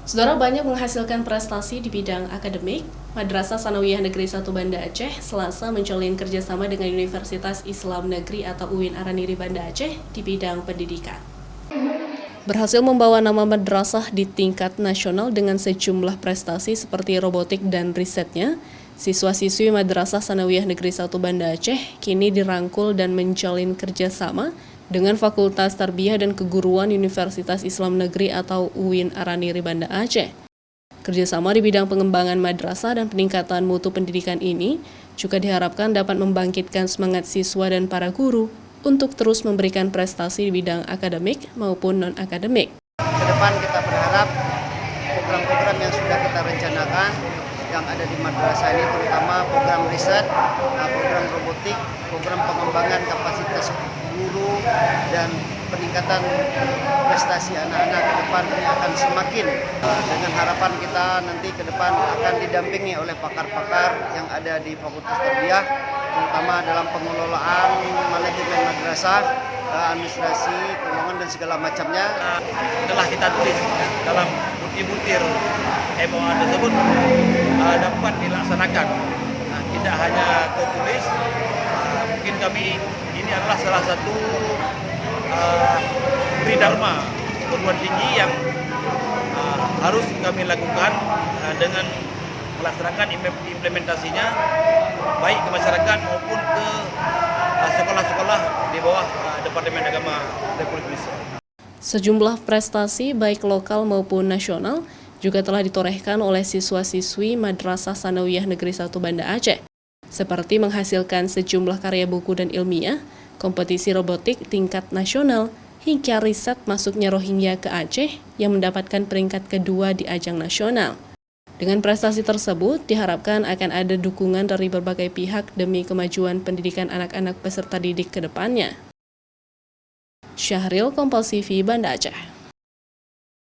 Saudara, banyak menghasilkan prestasi di bidang akademik. Madrasah Sanawiyah Negeri 1 Banda Aceh Selasa menjalin kerjasama dengan Universitas Islam Negeri atau UIN Araniri Banda Aceh di bidang pendidikan. Berhasil membawa nama madrasah di tingkat nasional dengan sejumlah prestasi seperti robotik dan risetnya, siswa-siswi Madrasah Sanawiyah Negeri 1 Banda Aceh kini dirangkul dan menjalin kerjasama dengan Fakultas Tarbiyah dan Keguruan Universitas Islam Negeri atau UIN Araniri Banda Aceh. Kerjasama di bidang pengembangan madrasah dan peningkatan mutu pendidikan ini juga diharapkan dapat membangkitkan semangat siswa dan para guru untuk terus memberikan prestasi di bidang akademik maupun non-akademik. Ke depan kita berharap program-program yang sudah kita rencanakan yang ada di madrasah ini, terutama program riset, program robotik, program pengembangan kapasitas guru, dan peningkatan prestasi anak-anak ke depan ini akan semakin, dengan harapan kita nanti ke depan akan didampingi oleh pakar-pakar yang ada di Fakultas Tarbiyah, terutama dalam pengelolaan manajemen madrasah, administrasi, keuangan dan segala macamnya. Telah kita tulis dalam butir-butir MOA tersebut dapat dilaksanakan. Tidak hanya tertulis, mungkin kami ini adalah salah satu tridharma perguruan tinggi yang harus kami lakukan dengan melaksanakan implementasinya baik ke masyarakat maupun ke sekolah-sekolah di bawah Departemen Agama Republik Indonesia. Sejumlah prestasi baik lokal maupun nasional juga telah ditorehkan oleh siswa-siswi Madrasah Sanawiyah Negeri 1 Banda Aceh, seperti menghasilkan sejumlah karya buku dan ilmiah, kompetisi robotik tingkat nasional, hingga riset masuknya Rohingya ke Aceh yang mendapatkan peringkat kedua di ajang nasional. Dengan prestasi tersebut, diharapkan akan ada dukungan dari berbagai pihak demi kemajuan pendidikan anak-anak peserta didik ke depannya. Syahril, Kompas TV, Banda Aceh.